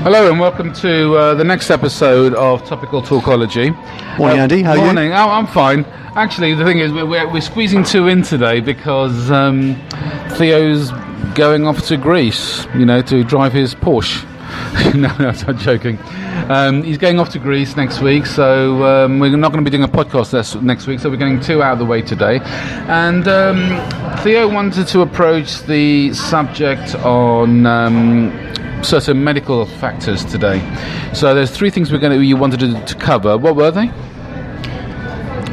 Hello and welcome to the next episode of Topical Talkology. Morning, Andy. How are you? Morning. Oh, I'm fine. Actually, the thing is, we're squeezing two in today because Theo's going off to Greece, to drive his Porsche. No, I'm joking. He's going off to Greece next week, so we're not going to be doing a podcast next week, so we're getting two out of the way today. And Theo wanted to approach the subject on certain medical factors today. So there's three things you wanted to cover. What were they?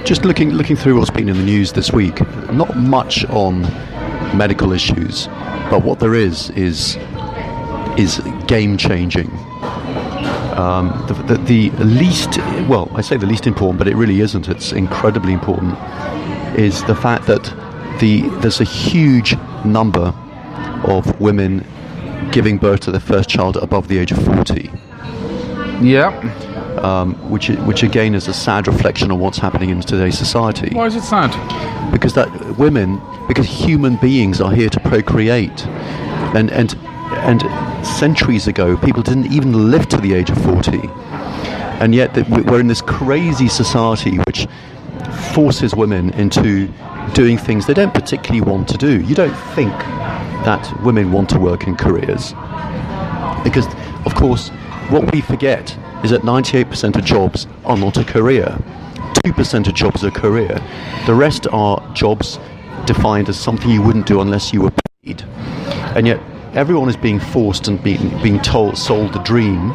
Just looking through what's been in the news this week. Not much on medical issues, but what there is game changing. The least, well, I say the least important, but it really isn't. It's incredibly important. Is the fact that there's a huge number of women giving birth to their first child above the age of 40. Yeah. Which again is a sad reflection on what's happening in today's society. Why is it sad? Because human beings are here to procreate, and centuries ago people didn't even live to the age of 40, and yet we're in this crazy society which forces women into doing things they don't particularly want to do. You don't think that women want to work in careers, because of course what we forget is that 98% of jobs are not a career. 2% of jobs are a career. The rest are jobs defined as something you wouldn't do unless you were paid. And yet everyone is being forced and being sold the dream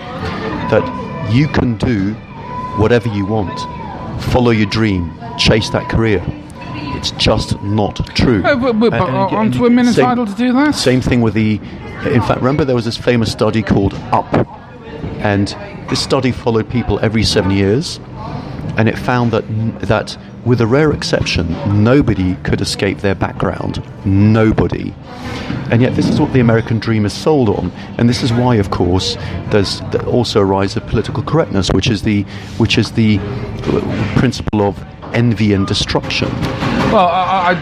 that you can do whatever you want, follow your dream, chase that career. It's just not true. But aren't women entitled to do that? Same thing with in fact, remember there was this famous study called UP, and this study followed people every 7 years, and it found that with a rare exception, nobody could escape their background. Nobody. And yet this is what the American dream is sold on, and this is why, of course, there's also a rise of political correctness, which is the principle of envy and destruction. Well, I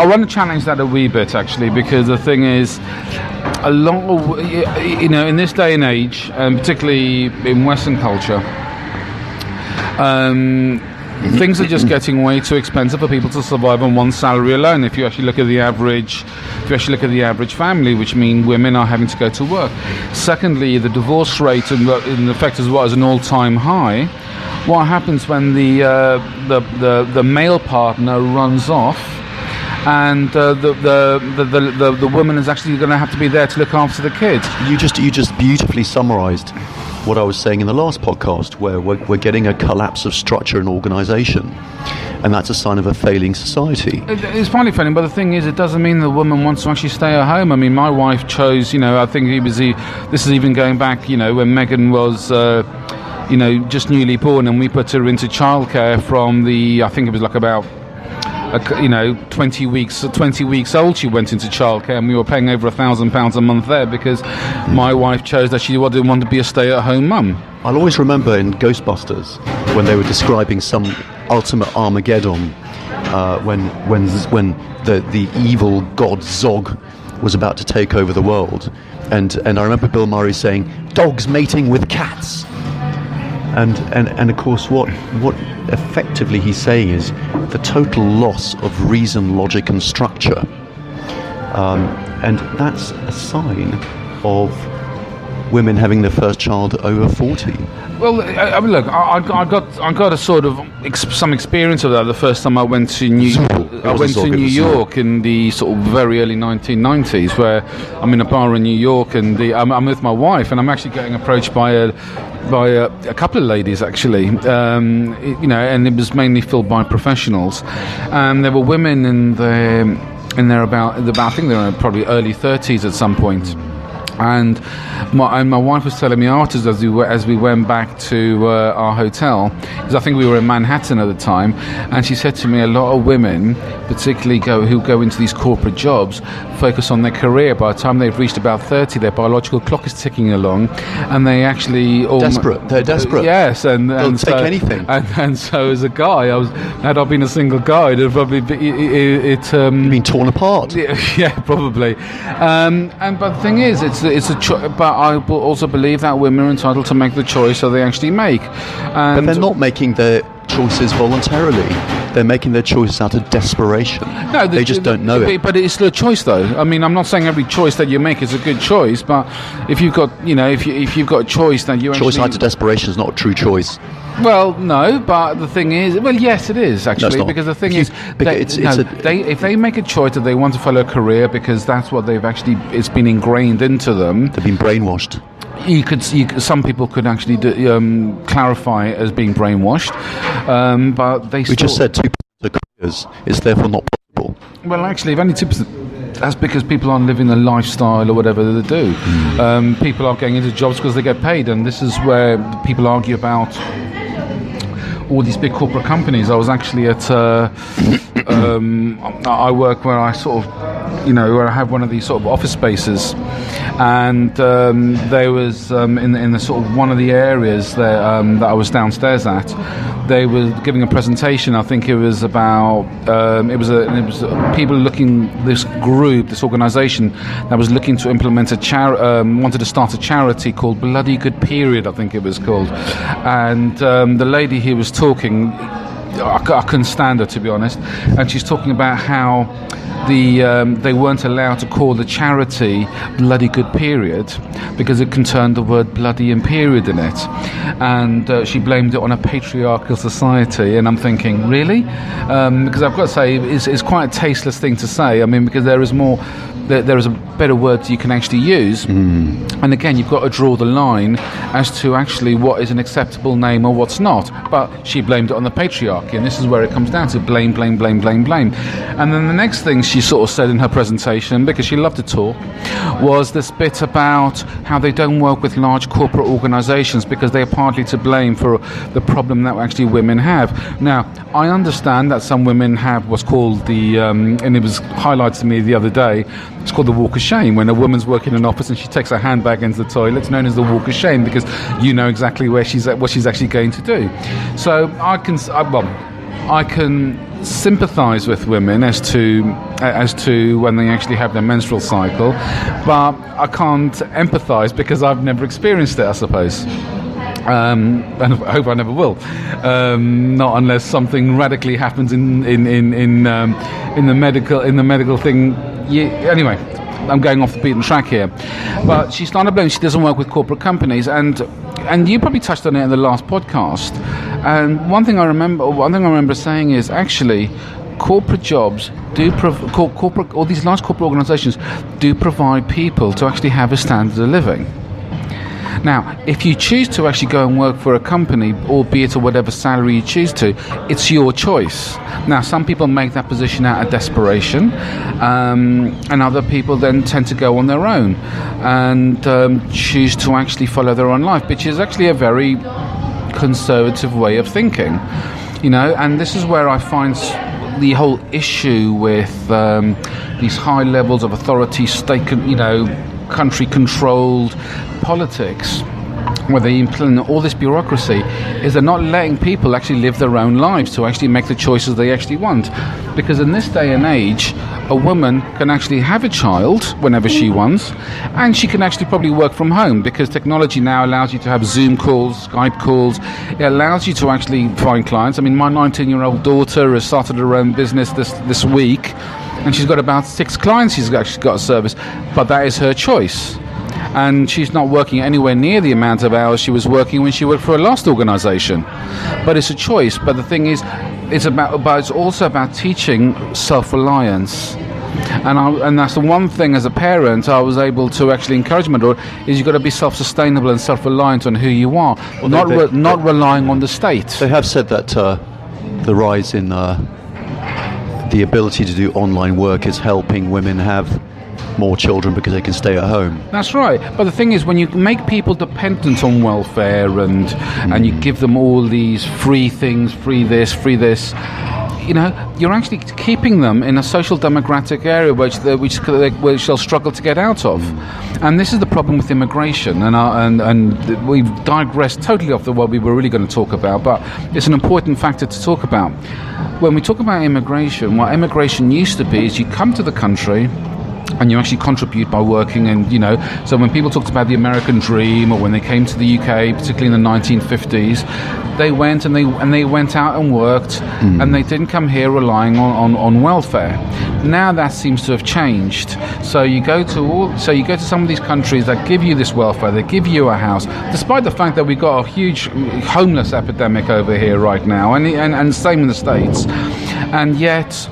want to challenge that a wee bit, actually, because the thing is, a lot of, in this day and age, and particularly in Western culture, things are just getting way too expensive for people to survive on one salary alone. If you actually look at the average family, which means women are having to go to work. Secondly, the divorce rate in effect is an all-time high. What happens when the male partner runs off, and the woman is actually going to have to be there to look after the kids? You just beautifully summarised what I was saying in the last podcast, where we're getting a collapse of structure and organisation, and that's a sign of a failing society. It's partly failing, but the thing is, it doesn't mean the woman wants to actually stay at home. I mean, my wife chose, I think this is even going back, when Megan was just newly born, and we put her into childcare from I think it was like about 20 weeks old. She went into childcare, and we were paying over £1,000 a month there because my wife chose that she didn't want to be a stay-at-home mum. I'll always remember in Ghostbusters when they were describing some ultimate Armageddon, when the evil god Zog was about to take over the world, and I remember Bill Murray saying, "Dogs mating with cats." And of course, what effectively he's saying is the total loss of reason, logic, and structure, and that's a sign of women having their first child over 40. Well, I mean, look, I got a sort of some experience of that the first time I went to New York in the sort of very early 1990s, where I'm in a bar in New York, and I'm with my wife, and I'm actually getting approached by a couple of ladies, actually, and it was mainly filled by professionals, and there were women in their about I think they were probably early 30s at some point. And my wife was telling me afterwards, as we went back to our hotel, because I think we were in Manhattan at the time, and she said to me, a lot of women, particularly who go into these corporate jobs, focus on their career. By the time they've reached about 30, their biological clock is ticking along, and they actually desperate. They're desperate. Yes, and they'll take anything. And so as a guy, had I been a single guy, it'd probably been torn apart. Yeah, probably. But the thing is, it's but I will also believe that women are entitled to make the choice that they actually make. And but they're not making their choices voluntarily. They're making their choices out of desperation. No, they just don't know it. But it's still a choice, though. I mean, I'm not saying every choice that you make is a good choice, but if you've got, if you've got a choice that you choice out of desperation is not a true choice. Well, no, but the thing is, yes, it is actually, no, because the thing is, if they make a choice that they want to follow a career because that's what it's been ingrained into them. They've been brainwashed. Some people could actually clarify it as being brainwashed, but they. We just said 2% of careers. It's therefore not possible. Well, actually, if only 2%. That's because people aren't living the lifestyle or whatever they do. People are getting into jobs because they get paid, and this is where people argue about all these big corporate companies. I was actually at I work where I sort of, where I have one of these sort of office spaces, and there was in the sort of one of the areas that I was downstairs at. They were giving a presentation. I think it was about it was people looking, this organisation that was looking to implement wanted to start a charity called Bloody Good Period, I think it was called, and the lady who was talking, I couldn't stand her, to be honest, and she's talking about how they weren't allowed to call the charity Bloody Good Period because it contained the word bloody and period in it, and she blamed it on a patriarchal society. And I'm thinking, really? Because I've got to say, it's quite a tasteless thing to say. I mean, because there is a better word you can actually use, and again, you've got to draw the line as to actually what is an acceptable name or what's not. But she blamed it on the patriarchy, and this is where it comes down to blame. And then the next thing she sort of said in her presentation, because she loved to talk, was this bit about how they don't work with large corporate organisations because they are partly to blame for the problem that actually women have. Now, I understand that some women have what's called and it was highlighted to me the other day, it's called the walk of shame. When a woman's working in an office and she takes her handbag into the toilet, it's known as the walk of shame because you know exactly where she's at, what she's actually going to do. So I can sympathise with women as to when they actually have their menstrual cycle, but I can't empathise because I've never experienced it, I suppose. And I hope I never will. Not unless something radically happens in the medical thing. Anyway, I'm going off the beaten track here. But she started blaming she doesn't work with corporate companies, and you probably touched on it in the last podcast. And one thing I remember saying is actually corporate jobs all these large corporate organisations do provide people to actually have a standard of living. Now, if you choose to actually go and work for a company, albeit at whatever salary you choose to, it's your choice. Now, some people make that position out of desperation, and other people then tend to go on their own and choose to actually follow their own life, which is actually a very conservative way of thinking. And this is where I find the whole issue with these high levels of authority, state, country-controlled politics, where they implement all this bureaucracy, is they're not letting people actually live their own lives to actually make the choices they actually want. Because in this day and age, a woman can actually have a child whenever she wants, and she can actually probably work from home because technology now allows you to have Zoom calls, Skype calls. It allows you to actually find clients. I mean, my 19-year-old daughter has started her own business this week, and she's got about 6 clients she's actually got a service, but that is her choice. And she's not working anywhere near the amount of hours she was working when she worked for a last organisation. But it's a choice. But the thing is, it's also about teaching self-reliance. And that's the one thing as a parent I was able to actually encourage my daughter, is you've got to be self-sustainable and self-reliant on who you are, not relying on the state. They have said that the rise in the ability to do online work is helping women have more children because they can stay at home. That's right. But the thing is, when you make people dependent on welfare and you give them all these free things, free this, you're actually keeping them in a social democratic area which they'll struggle to get out of. And this is the problem with immigration. And we've digressed totally off what we were really going to talk about, but it's an important factor to talk about. When we talk about immigration, what immigration used to be is you come to the country, and you actually contribute by working. And so when people talked about the American dream, or when they came to the UK, particularly in the 1950s, they went and they went out and worked, and they didn't come here relying on welfare. Now that seems to have changed. So you go to some of these countries that give you this welfare, they give you a house, despite the fact that we've got a huge homeless epidemic over here right now, and same in the States, and yet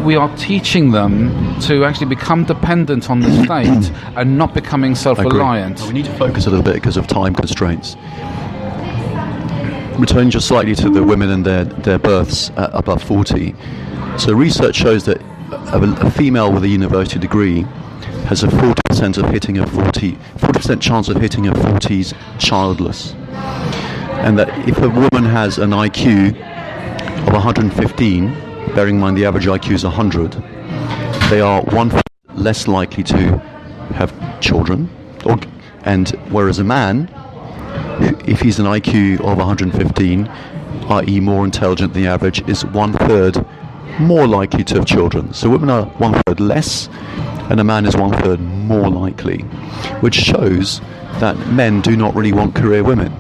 we are teaching them to actually become dependent on the state and not becoming self-reliant. We need to focus a little bit because of time constraints. Returning just slightly to the women and their births above 40. So research shows that a female with a university degree has a 40% chance of hitting her 40s childless. And that if a woman has an IQ of 115, bearing in mind the average IQ is 100, they are 1/4 less likely to have children. And whereas a man, if he's an IQ of 115, i.e. more intelligent than the average, is 1/3 more likely to have children. So women are 1/3 less, and a man is 1/3 more likely, which shows that men do not really want career women.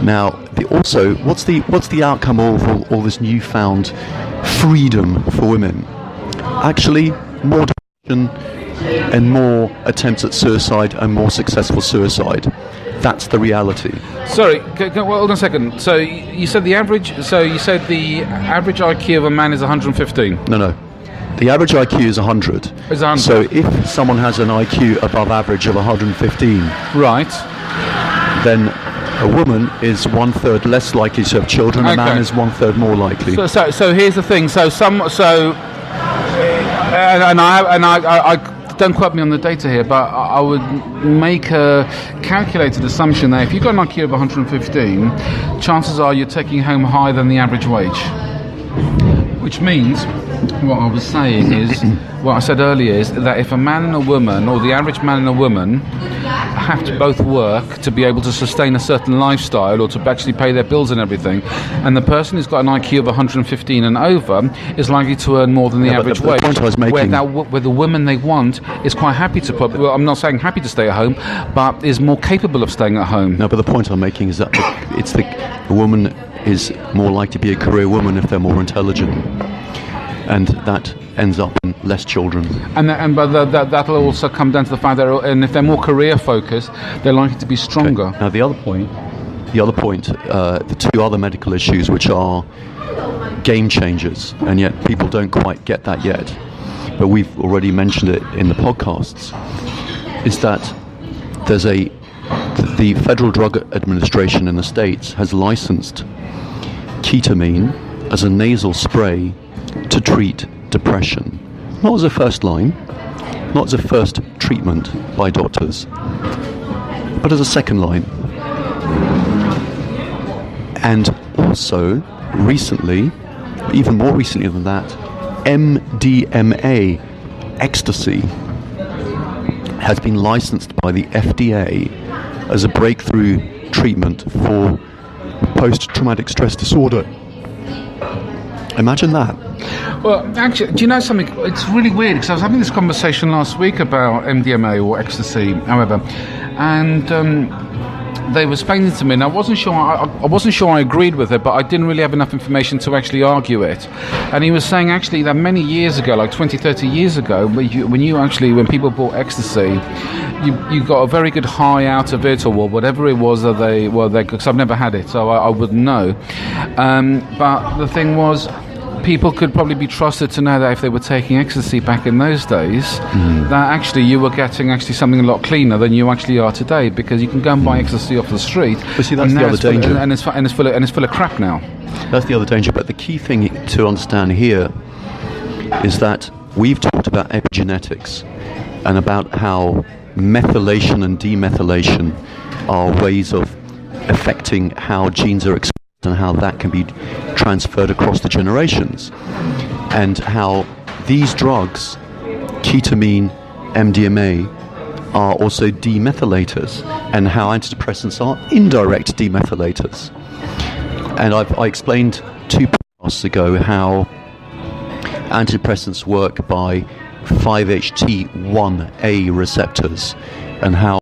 Now, what's the outcome of all this newfound freedom for women? Actually, more depression and more attempts at suicide and more successful suicide. That's the reality. Sorry, hold on a second. So you said the average IQ of a man is 115? No. The average IQ is 100. It's 100. So if someone has an IQ above average of 115, right, then a woman is 1/3 less likely to have children. A man is 1/3 more likely. So here's the thing. I don't quote me on the data here, but I would make a calculated assumption that if you've got an IQ of 115, chances are you're taking home higher than the average wage. Which means, what I was saying is, what I said earlier is that if a man and a woman, or the average man and a woman, have to both work to be able to sustain a certain lifestyle or to actually pay their bills and everything, and the person who's got an IQ of 115 and over is likely to earn more than the average wage. The point I was making, where the woman they want is quite happy to I'm not saying happy to stay at home, but is more capable of staying at home. No, but the point I'm making is that the woman is more likely to be a career woman if they're more intelligent, and that ends up in less children. But that'll also come down to the fact that, and if they're more career focused, they're likely to be stronger. Okay. Now the other point, the two other medical issues which are game changers, and yet people don't quite get that yet, but we've already mentioned it in the podcasts, is that the Federal Drug Administration in the States has licensed ketamine as a nasal spray to treat depression. Not as a first line, not as a first treatment by doctors, but as a second line. And also, recently, even more recently than that, MDMA, ecstasy, has been licensed by the FDA as a breakthrough treatment for post-traumatic stress disorder. Imagine that. Well, actually, do you know something? It's really weird because I was having this conversation last week about MDMA or ecstasy, however, and they were explaining to me, and I wasn't sure I agreed with it, but I didn't really have enough information to actually argue it. And he was saying actually that many years ago, like 20, 30 years ago, when people bought ecstasy, you got a very good high out of it, or whatever it was that because I've never had it, so I wouldn't know. But the thing was, people could probably be trusted to know that if they were taking ecstasy back in those days, that actually you were getting actually something a lot cleaner than you actually are today, because you can go and buy ecstasy off the street. But see, that's the other danger. And it's full of crap now. That's the other danger. But the key thing to understand here is that we've talked about epigenetics and about how methylation and demethylation are ways of affecting how genes are expressed and how that can be transferred across the generations, and how these drugs, ketamine, MDMA, are also demethylators, and how antidepressants are indirect demethylators. And I explained 2 podcasts ago how antidepressants work by 5-HT1A receptors, and how